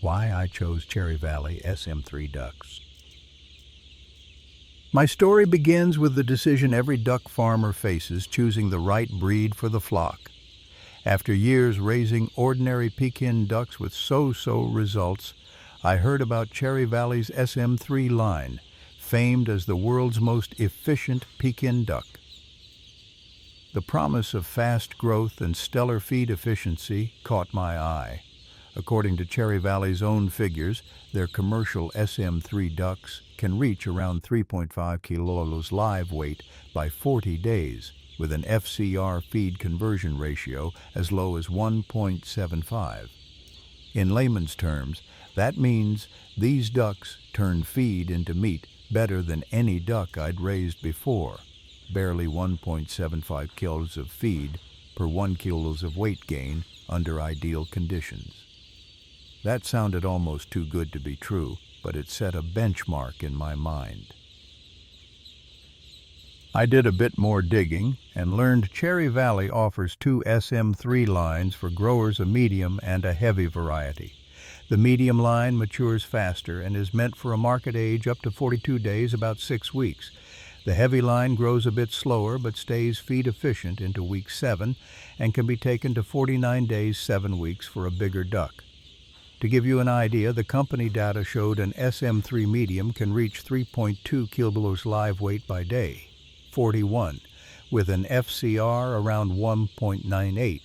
Why I chose Cherry Valley SM3 ducks. My story begins with the decision every duck farmer faces, choosing the right breed for the flock. After years raising ordinary Pekin ducks with so-so results, I heard about Cherry Valley's SM3 line, famed as the world's most efficient Pekin duck. The promise of fast growth and stellar feed efficiency caught my eye. According to Cherry Valley's own figures, their commercial SM3 ducks can reach around 3.5 kilos live weight by 40 days, with an FCR feed conversion ratio as low as 1.75. In layman's terms, that means these ducks turn feed into meat better than any duck I'd raised before, barely 1.75 kilos of feed per 1 kilos of weight gain under ideal conditions. That sounded almost too good to be true, but it set a benchmark in my mind. I did a bit more digging and learned Cherry Valley offers two SM3 lines for growers, a medium and a heavy variety. The medium line matures faster and is meant for a market age up to 42 days, about 6 weeks. The heavy line grows a bit slower but stays feed efficient into week 7 and can be taken to 49 days, 7 weeks for a bigger duck. To give you an idea, the company data showed an SM3 medium can reach 3.2 kilos live weight by day, 41, with an FCR around 1.98,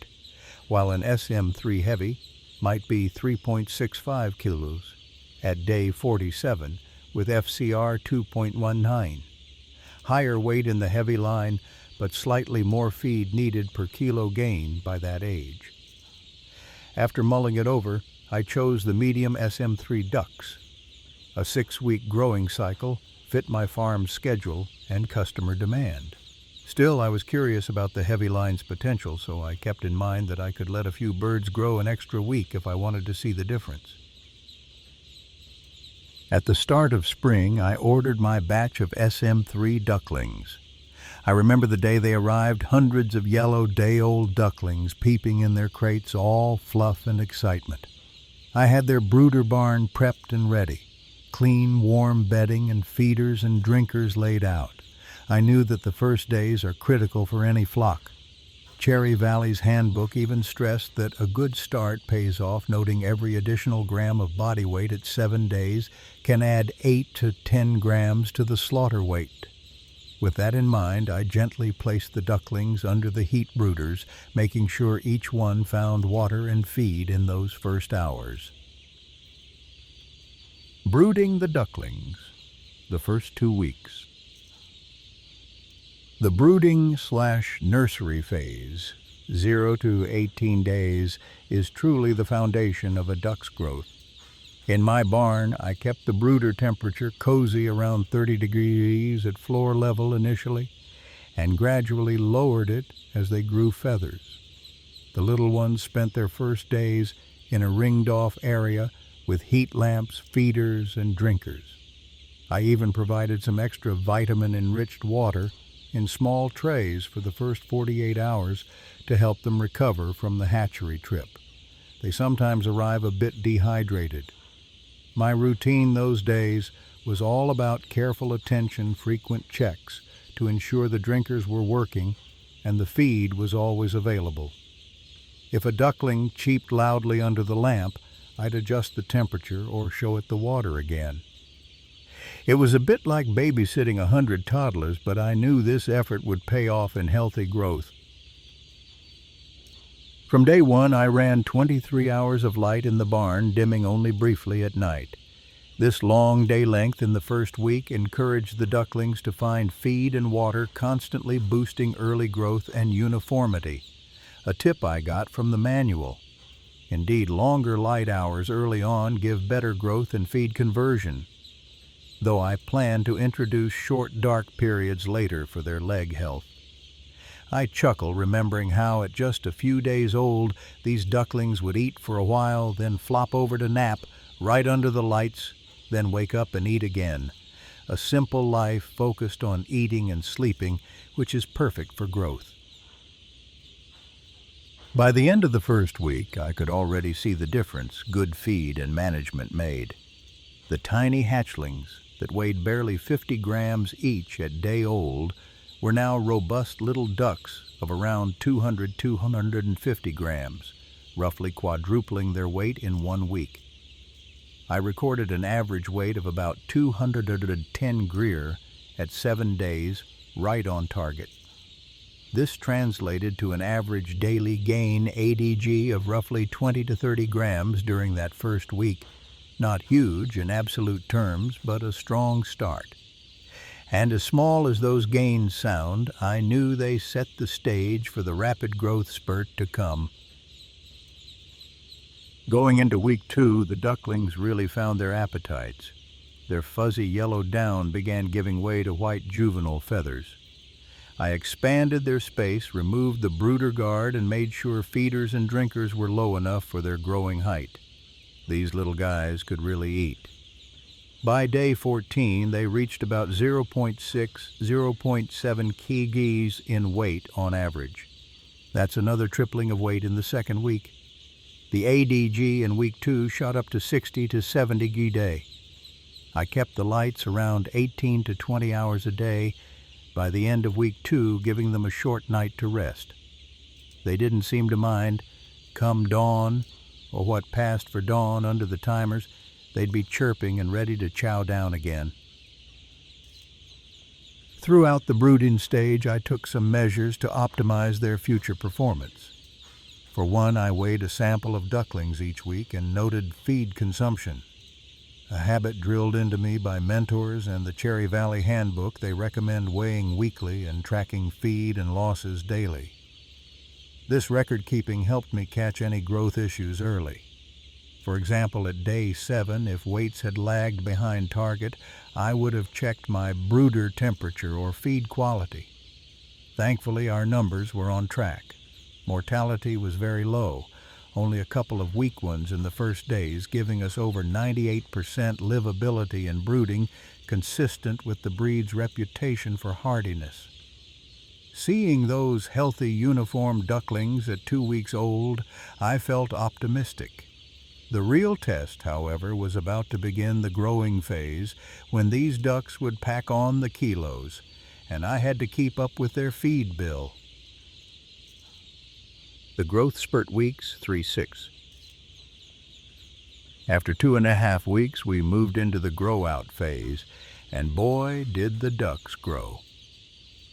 while an SM3 heavy might be 3.65 kilos at day 47 with FCR 2.19. Higher weight in the heavy line, but slightly more feed needed per kilo gain by that age. After mulling it over, I chose the medium SM3 ducks. A 6-week growing cycle fit my farm's schedule and customer demand. Still, I was curious about the heavy line's potential, so I kept in mind that I could let a few birds grow an extra week if I wanted to see the difference. At the start of spring, I ordered my batch of SM3 ducklings. I remember the day they arrived, hundreds of yellow day-old ducklings peeping in their crates, all fluff and excitement. I had their brooder barn prepped and ready, clean, warm bedding and feeders and drinkers laid out. I knew that the first days are critical for any flock. Cherry Valley's handbook even stressed that a good start pays off, noting every additional gram of body weight at 7 days can add 8 to 10 grams to the slaughter weight. With that in mind, I gently placed the ducklings under the heat brooders, making sure each one found water and feed in those first hours. Brooding the ducklings, the first 2 weeks. The brooding/nursery phase, 0 to 18 days, is truly the foundation of a duck's growth. In my barn, I kept the brooder temperature cozy around 30 degrees at floor level initially, and gradually lowered it as they grew feathers. The little ones spent their first days in a ringed-off area with heat lamps, feeders, and drinkers. I even provided some extra vitamin-enriched water in small trays for the first 48 hours to help them recover from the hatchery trip. They sometimes arrive a bit dehydrated. My routine those days was all about careful attention, frequent checks to ensure the drinkers were working and the feed was always available. If a duckling cheeped loudly under the lamp, I'd adjust the temperature or show it the water again. It was a bit like babysitting 100 toddlers, but I knew this effort would pay off in healthy growth. From day one, I ran 23 hours of light in the barn, dimming only briefly at night. This long day length in the first week encouraged the ducklings to find feed and water, constantly boosting early growth and uniformity. A tip I got from the manual. Indeed, longer light hours early on give better growth and feed conversion, though I plan to introduce short dark periods later for their leg health. I chuckle remembering how at just a few days old these ducklings would eat for a while, then flop over to nap right under the lights, then wake up and eat again. A simple life focused on eating and sleeping, which is perfect for growth. By the end of the first week, I could already see the difference good feed and management made. The tiny hatchlings that weighed barely 50 grams each at day old were now robust little ducks of around 250 grams, roughly quadrupling their weight in 1 week. I recorded an average weight of about 210 greer at 7 days, right on target. This translated to an average daily gain ADG of roughly 20 to 30 grams during that first week. Not huge in absolute terms, but a strong start. And as small as those gains sound, I knew they set the stage for the rapid growth spurt to come. Going into week 2, the ducklings really found their appetites. Their fuzzy yellow down began giving way to white juvenile feathers. I expanded their space, removed the brooder guard, and made sure feeders and drinkers were low enough for their growing height. These little guys could really eat. By day 14, they reached about 0.6, 0.7 kgs in weight on average. That's another tripling of weight in the second week. The ADG in week 2 shot up to 60 to 70 g day. I kept the lights around 18 to 20 hours a day, by the end of week 2 giving them a short night to rest. They didn't seem to mind. Come dawn, or what passed for dawn under the timers, they'd be chirping and ready to chow down again. Throughout the brooding stage, I took some measures to optimize their future performance. For one, I weighed a sample of ducklings each week and noted feed consumption. A habit drilled into me by mentors and the Cherry Valley Handbook, they recommend weighing weekly and tracking feed and losses daily. This record-keeping helped me catch any growth issues early. For example, at day 7, if weights had lagged behind target, I would have checked my brooder temperature or feed quality. Thankfully, our numbers were on track. Mortality was very low, only a couple of weak ones in the first days, giving us over 98% livability in brooding, consistent with the breed's reputation for hardiness. Seeing those healthy uniform ducklings at 2 weeks old, I felt optimistic. The real test, however, was about to begin the growing phase, when these ducks would pack on the kilos, and I had to keep up with their feed bill. The growth spurt weeks 3-6. After 2.5 weeks, we moved into the grow-out phase, and boy, did the ducks grow.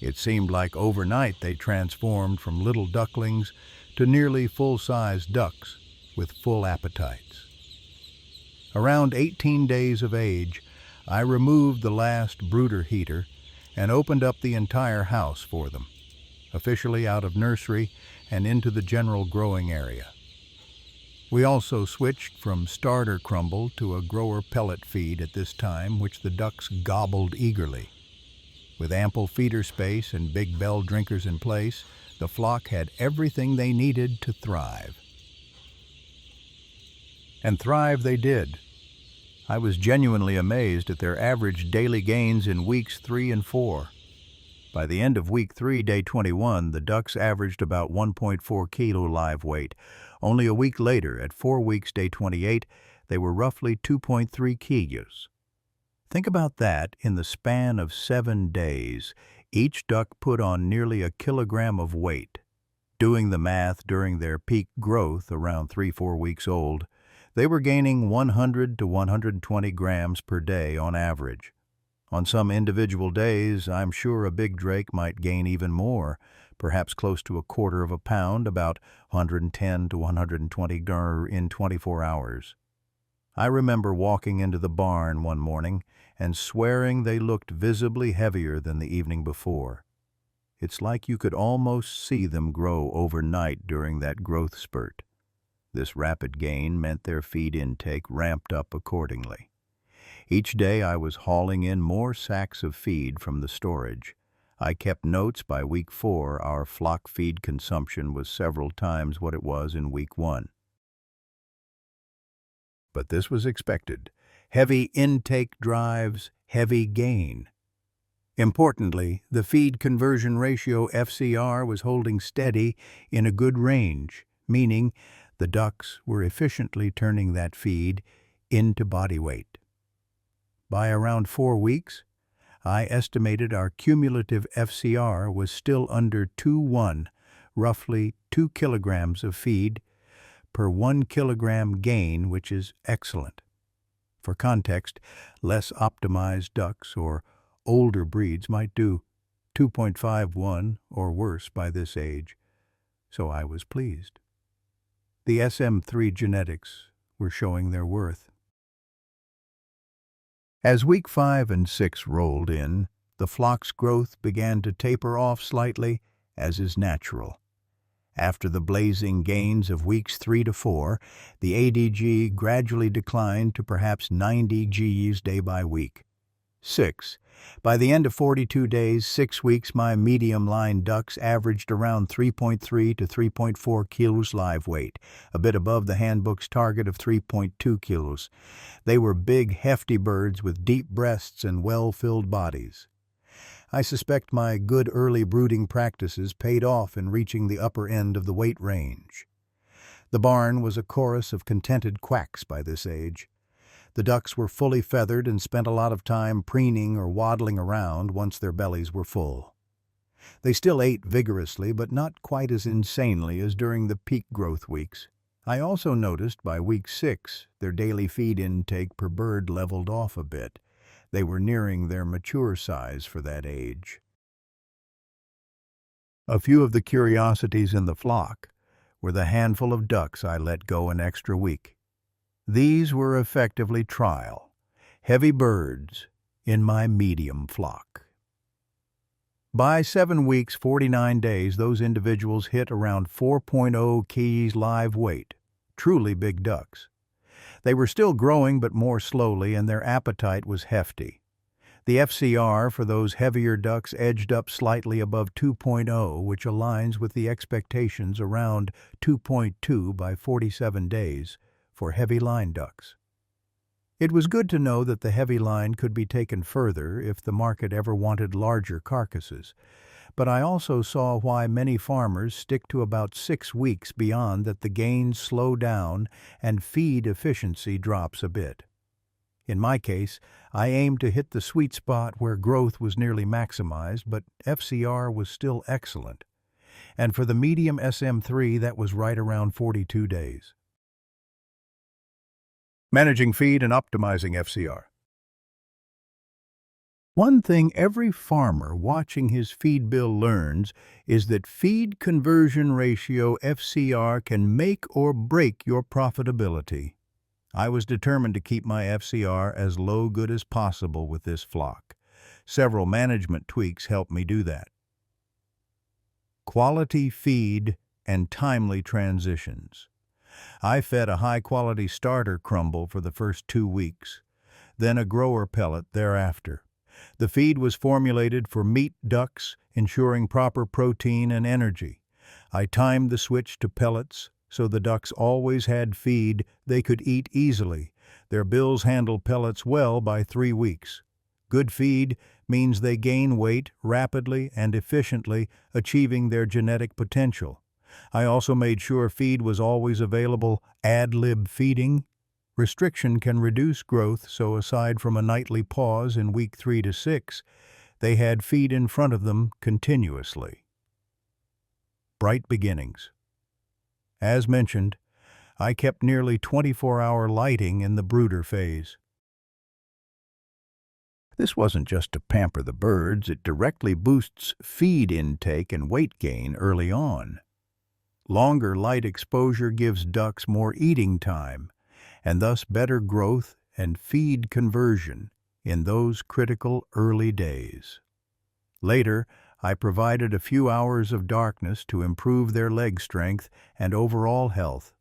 It seemed like overnight they transformed from little ducklings to nearly full-sized ducks with full appetites. Around 18 days of age, I removed the last brooder heater and opened up the entire house for them, officially out of nursery and into the general growing area. We also switched from starter crumble to a grower pellet feed at this time, which the ducks gobbled eagerly. With ample feeder space and big bell drinkers in place, the flock had everything they needed to thrive. And thrive they did. I was genuinely amazed at their average daily gains in weeks 3 and 4. By the end of week 3, day 21, the ducks averaged about 1.4 kilo live weight. Only a week later, at 4 weeks, day 28, they were roughly 2.3 kilos. Think about that. In the span of 7 days, each duck put on nearly a kilogram of weight. Doing the math, during their peak growth, around 3-4 weeks old, they were gaining 100 to 120 grams per day on average. On some individual days, I'm sure a big drake might gain even more, perhaps close to 1/4 pound, about 110 to 120 grams in 24 hours. I remember walking into the barn one morning and swearing they looked visibly heavier than the evening before. It's like you could almost see them grow overnight during that growth spurt. This rapid gain meant their feed intake ramped up accordingly. Each day I was hauling in more sacks of feed from the storage. I kept notes. By week 4, our flock feed consumption was several times what it was in week 1. But this was expected. Heavy intake drives heavy gain. Importantly, the feed conversion ratio FCR was holding steady in a good range, meaning the ducks were efficiently turning that feed into body weight. By around 4 weeks, I estimated our cumulative FCR was still under 2:1, roughly 2 kilograms of feed per 1 kilogram gain, which is excellent. For context, less optimized ducks or older breeds might do 2.51 or worse by this age, so I was pleased. The SM3 genetics were showing their worth. As week 5 and 6 rolled in, the flock's growth began to taper off slightly, as is natural. After the blazing gains of weeks 3 to 4, the ADG gradually declined to perhaps 90 Gs day by week. 6. By the end of 42 days, 6 weeks, my medium-line ducks averaged around 3.3 to 3.4 kilos live weight, a bit above the handbook's target of 3.2 kilos. They were big, hefty birds with deep breasts and well-filled bodies. I suspect my good early brooding practices paid off in reaching the upper end of the weight range. The barn was a chorus of contented quacks by this age. The ducks were fully feathered and spent a lot of time preening or waddling around once their bellies were full. They still ate vigorously, but not quite as insanely as during the peak growth weeks. I also noticed by week 6 their daily feed intake per bird leveled off a bit. They were nearing their mature size for that age. A few of the curiosities in the flock were the handful of ducks I let go an extra week. These were effectively trial, heavy birds in my medium flock. By 7 weeks, 49 days, those individuals hit around 4.0 kgs live weight, truly big ducks. They were still growing but more slowly, and their appetite was hefty. The FCR for those heavier ducks edged up slightly above 2.0, which aligns with the expectations around 2.2 by 47 days for heavy line ducks. It was good to know that the heavy line could be taken further if the market ever wanted larger carcasses, but I also saw why many farmers stick to about 6 weeks beyond that. The gains slow down and feed efficiency drops a bit. In my case, I aimed to hit the sweet spot where growth was nearly maximized, but FCR was still excellent. And for the medium SM3, that was right around 42 days. Managing feed and optimizing FCR. One thing every farmer watching his feed bill learns is that feed conversion ratio FCR can make or break your profitability. I was determined to keep my FCR as low good as possible with this flock. Several management tweaks helped me do that. Quality feed and timely transitions. I fed a high-quality starter crumble for the first 2 weeks, then a grower pellet thereafter. The feed was formulated for meat ducks, ensuring proper protein and energy. I timed the switch to pellets, so the ducks always had feed they could eat easily. Their bills handled pellets well by 3 weeks. Good feed means they gain weight rapidly and efficiently, achieving their genetic potential. I also made sure feed was always available. Ad-lib feeding restriction can reduce growth, so aside from a nightly pause in week 3 to 6, they had feed in front of them continuously. Bright beginnings. As mentioned, I kept nearly 24-hour lighting in the brooder phase. This wasn't just to pamper the birds, it directly boosts feed intake and weight gain early on. Longer light exposure gives ducks more eating time, and thus better growth and feed conversion in those critical early days. Later, I provided a few hours of darkness to improve their leg strength and overall health.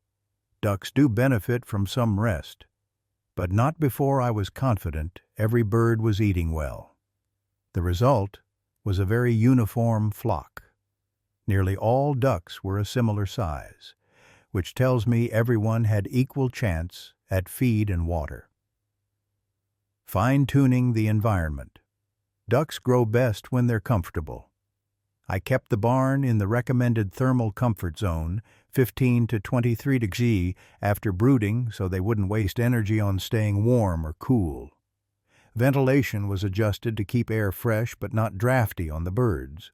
Ducks do benefit from some rest, but not before I was confident every bird was eating well. The result was a very uniform flock. Nearly all ducks were a similar size, which tells me everyone had equal chance at feed and water. Fine-tuning the environment. Ducks grow best when they're comfortable. I kept the barn in the recommended thermal comfort zone, 15 to 23 degrees after brooding so they wouldn't waste energy on staying warm or cool. Ventilation was adjusted to keep air fresh but not drafty on the birds.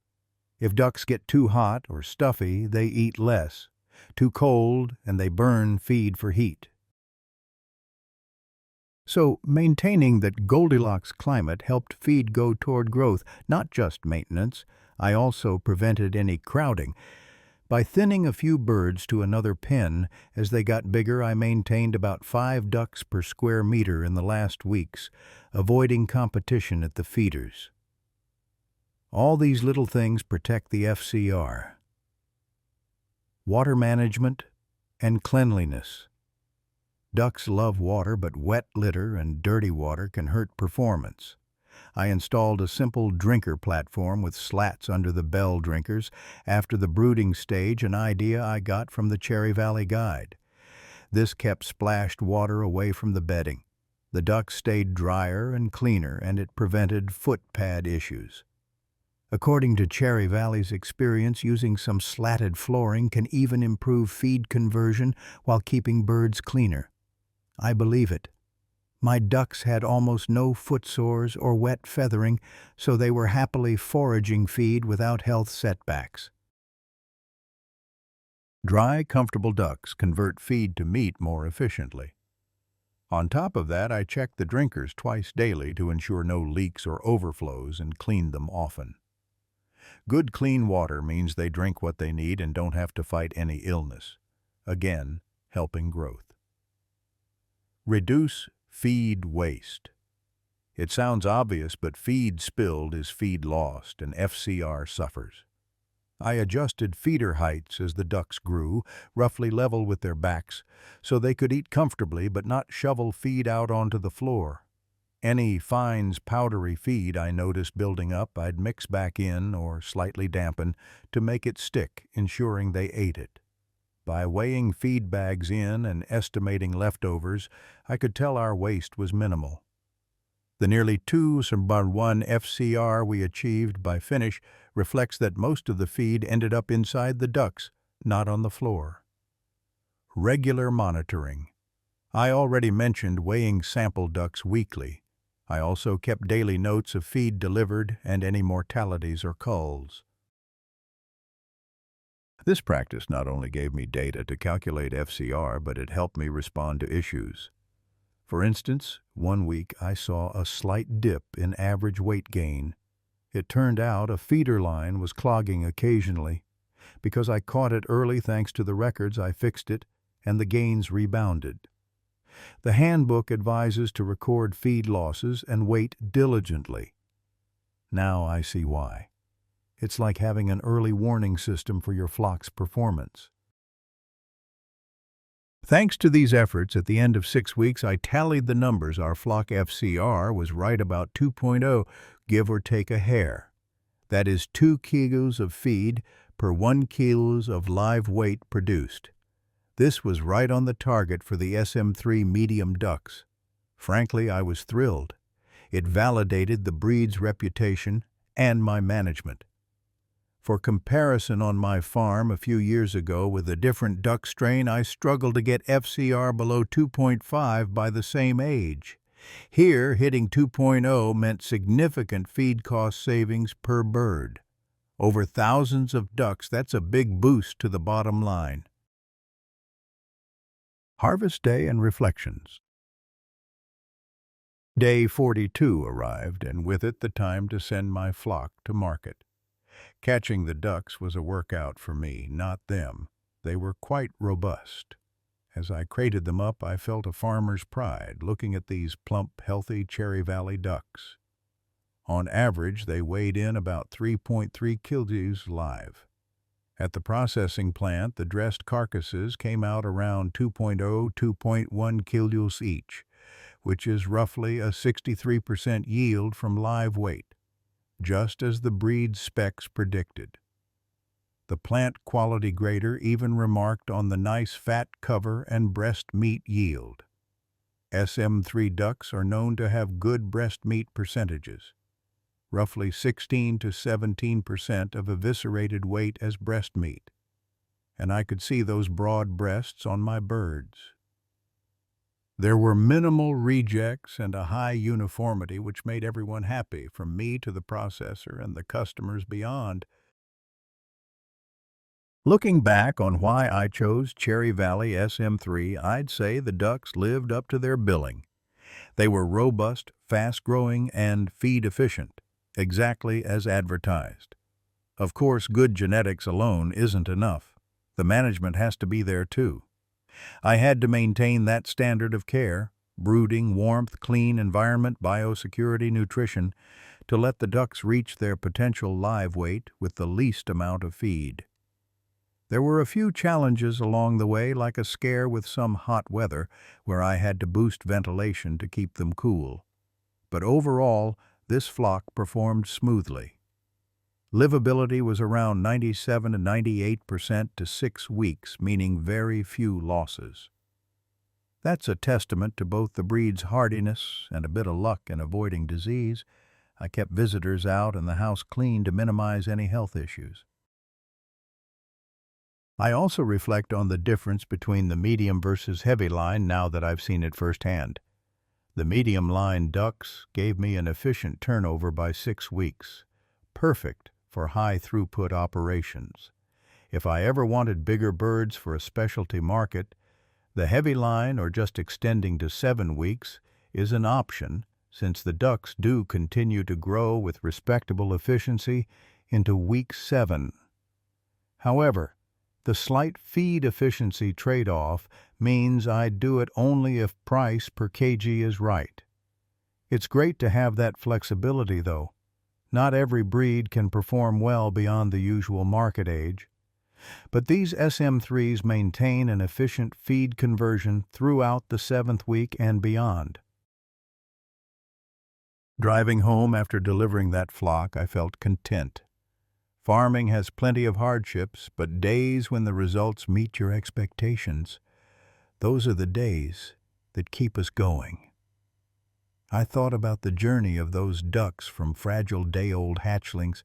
If ducks get too hot or stuffy, they eat less. Too cold, and they burn feed for heat. So, maintaining that Goldilocks climate helped feed go toward growth, not just maintenance. I also prevented any crowding. By thinning a few birds to another pen, as they got bigger, I maintained about 5 ducks per square meter in the last weeks, avoiding competition at the feeders. All these little things protect the FCR. Water management and cleanliness. Ducks love water, but wet litter and dirty water can hurt performance. I installed a simple drinker platform with slats under the bell drinkers after the brooding stage, an idea I got from the Cherry Valley Guide. This kept splashed water away from the bedding. The ducks stayed drier and cleaner, and it prevented foot pad issues. According to Cherry Valley's experience, using some slatted flooring can even improve feed conversion while keeping birds cleaner. I believe it. My ducks had almost no foot sores or wet feathering, so they were happily foraging feed without health setbacks. Dry, comfortable ducks convert feed to meat more efficiently. On top of that, I check the drinkers twice daily to ensure no leaks or overflows and clean them often. Good clean water means they drink what they need and don't have to fight any illness. Again, helping growth. Reduce feed waste. It sounds obvious, but feed spilled is feed lost, and FCR suffers. I adjusted feeder heights as the ducks grew, roughly level with their backs, so they could eat comfortably but not shovel feed out onto the floor. Any fines, powdery feed I noticed building up, I'd mix back in or slightly dampen to make it stick, ensuring they ate it. By weighing feed bags in and estimating leftovers, I could tell our waste was minimal. The nearly 2/1 FCR we achieved by finish reflects that most of the feed ended up inside the ducks, not on the floor. Regular monitoring. I already mentioned weighing sample ducks weekly. I also kept daily notes of feed delivered and any mortalities or culls. This practice not only gave me data to calculate FCR, but it helped me respond to issues. For instance, one week I saw a slight dip in average weight gain. It turned out a feeder line was clogging occasionally. Because I caught it early thanks to the records, I fixed it, and the gains rebounded. The handbook advises to record feed losses and wait diligently. Now I see why. It's like having an early warning system for your flock's performance. Thanks to these efforts, at the end of 6 weeks, I tallied the numbers. Our flock FCR was right about 2.0, give or take a hair. That is 2 kilos of feed per 1 kilos of live weight produced. This was right on the target for the SM3 medium ducks. Frankly, I was thrilled. It validated the breed's reputation and my management. For comparison, on my farm a few years ago with a different duck strain, I struggled to get FCR below 2.5 by the same age. Here, hitting 2.0 meant significant feed cost savings per bird. Over thousands of ducks, that's a big boost to the bottom line. Harvest Day and Reflections. Day 42 arrived, and with it the time to send my flock to market. Catching the ducks was a workout for me, not them. They were quite robust. As I crated them up, I felt a farmer's pride looking at these plump, healthy Cherry Valley ducks. On average, they weighed in about 3.3 kilograms live. At the processing plant, the dressed carcasses came out around 2.1 kilograms each, which is roughly a 63% yield from live weight, just as the breed specs predicted. The plant quality grader even remarked on the nice fat cover and breast meat yield. SM3 ducks are known to have good breast meat percentages, roughly 16 to 17% of eviscerated weight as breast meat. and I could see those broad breasts on my birds. There were minimal rejects and a high uniformity which made everyone happy, from me to the processor and the customers beyond. Looking back on why I chose Cherry Valley SM3, I'd say the ducks lived up to their billing. They were robust, fast-growing, and feed-efficient, exactly as advertised. Of course, good genetics alone isn't enough. The management has to be there too. I had to maintain that standard of care, brooding, warmth, clean environment, biosecurity, nutrition, to let the ducks reach their potential live weight with the least amount of feed. There were a few challenges along the way, like a scare with some hot weather, where I had to boost ventilation to keep them cool. But overall, this flock performed smoothly. Livability was around 97 to 98% to 6 weeks, meaning very few losses. That's a testament to both the breed's hardiness and a bit of luck in avoiding disease. I kept visitors out and the house clean to minimize any health issues. I also reflect on the difference between the medium versus heavy line now that I've seen it firsthand. The medium line ducks gave me an efficient turnover by 6 weeks, perfect for high-throughput operations. If I ever wanted bigger birds for a specialty market, the heavy line, or just extending to 7 weeks, is an option, since the ducks do continue to grow with respectable efficiency into week 7. However, the slight feed efficiency trade-off means I'd do it only if price per kg is right. It's great to have that flexibility, though. Not every breed can perform well beyond the usual market age. But these SM3s maintain an efficient feed conversion throughout the 7th week and beyond. Driving home after delivering that flock, I felt content. Farming has plenty of hardships, but days when the results meet your expectations, those are the days that keep us going. I thought about the journey of those ducks from fragile day-old hatchlings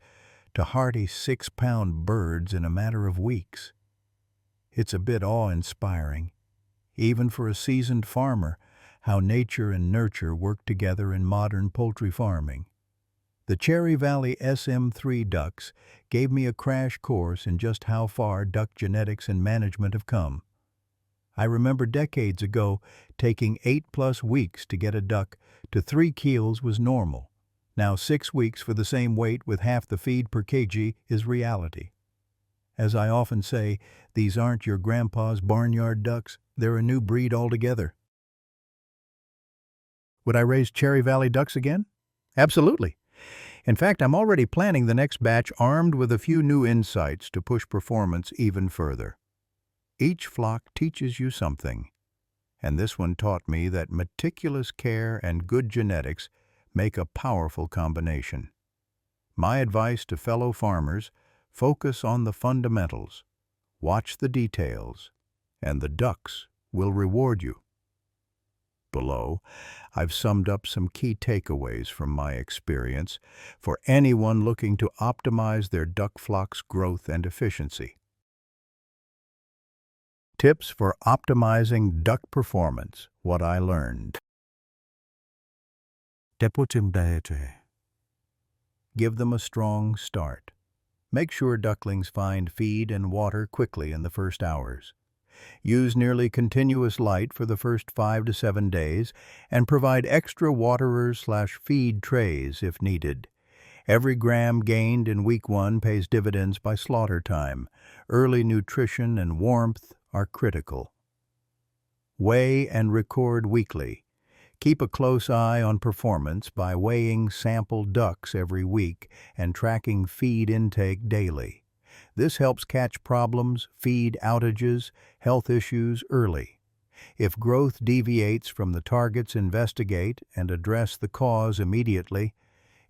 to hardy 6-pound birds in a matter of weeks. It's a bit awe-inspiring, even for a seasoned farmer, how nature and nurture work together in modern poultry farming. The Cherry Valley SM3 ducks gave me a crash course in just how far duck genetics and management have come. I remember decades ago taking 8+ weeks to get a duck to 3 kilos was normal. Now 6 weeks for the same weight with half the feed per kg is reality. As I often say, these aren't your grandpa's barnyard ducks, they're a new breed altogether. Would I raise Cherry Valley ducks again? Absolutely. In fact, I'm already planning the next batch armed with a few new insights to push performance even further. Each flock teaches you something, and this one taught me that meticulous care and good genetics make a powerful combination. My advice to fellow farmers: focus on the fundamentals, watch the details, and the ducks will reward you. Below, I've summed up some key takeaways from my experience for anyone looking to optimize their duck flock's growth and efficiency. Tips for optimizing duck performance: what I learned. Give them a strong start. Make sure ducklings find feed and water quickly in the first hours. Use nearly continuous light for the first 5 to 7 days and provide extra waterers/feed trays if needed. Every gram gained in week 1 pays dividends by slaughter time. Early nutrition and warmth are critical. Weigh and record weekly. Keep a close eye on performance by weighing sample ducks every week and tracking feed intake daily. This helps catch problems, feed outages, health issues early. If growth deviates from the targets, investigate and address the cause immediately.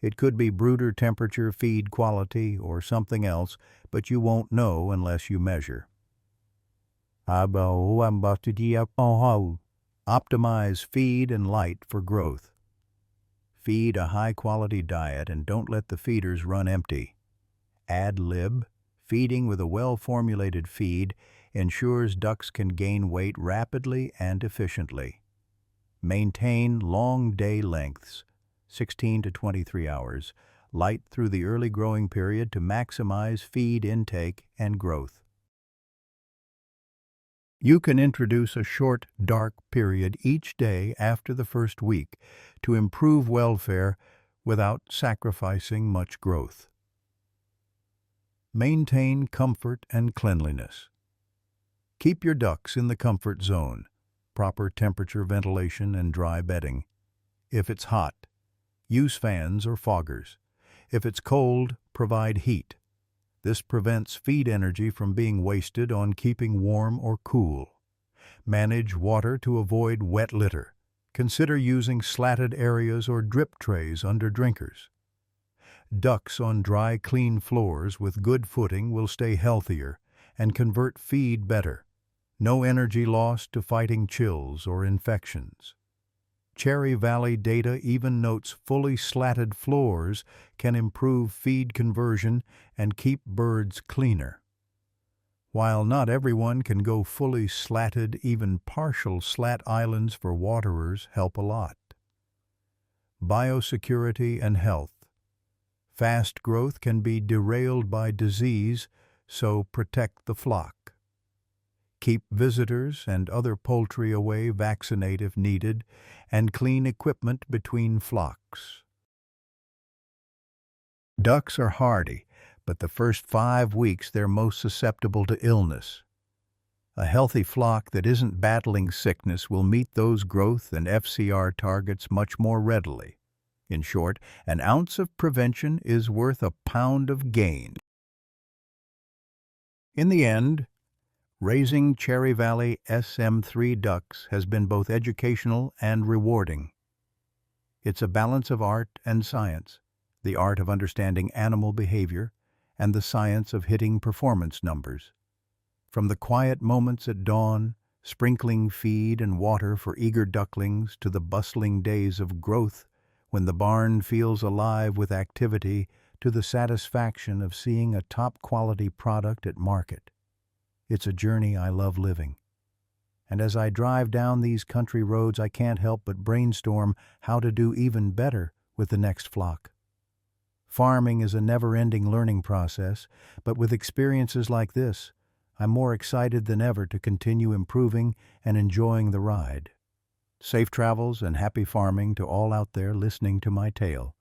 It could be brooder temperature, feed quality, or something else, but you won't know unless you measure. Optimize feed and light for growth. Feed a high-quality diet and don't let the feeders run empty. Ad lib, Feeding with a well-formulated feed ensures ducks can gain weight rapidly and efficiently. Maintain long day lengths, 16 to 23 hours, light through the early growing period to maximize feed intake and growth. You can introduce a short, dark period each day after the first week to improve welfare without sacrificing much growth. Maintain comfort and cleanliness. Keep your ducks in the comfort zone, proper temperature ventilation and dry bedding. If it's hot, use fans or foggers. If it's cold, provide heat. This prevents feed energy from being wasted on keeping warm or cool. Manage water to avoid wet litter. Consider using slatted areas or drip trays under drinkers. Ducks on dry, clean floors with good footing will stay healthier and convert feed better. No energy lost to fighting chills or infections. Cherry Valley data even notes fully slatted floors can improve feed conversion and keep birds cleaner. While not everyone can go fully slatted, even partial slat islands for waterers help a lot. Biosecurity and health. Fast growth can be derailed by disease, so protect the flock. Keep visitors and other poultry away, vaccinate if needed, and clean equipment between flocks. Ducks are hardy, but the first 5 weeks they're most susceptible to illness. A healthy flock that isn't battling sickness will meet those growth and FCR targets much more readily. In short, an ounce of prevention is worth a pound of gain. In the end, raising Cherry Valley SM3 ducks has been both educational and rewarding. It's a balance of art and science, the art of understanding animal behavior and the science of hitting performance numbers. From the quiet moments at dawn, sprinkling feed and water for eager ducklings, to the bustling days of growth when the barn feels alive with activity, to the satisfaction of seeing a top-quality product at market. It's a journey I love living. And as I drive down these country roads, I can't help but brainstorm how to do even better with the next flock. Farming is a never-ending learning process, but with experiences like this, I'm more excited than ever to continue improving and enjoying the ride. Safe travels and happy farming to all out there listening to my tale.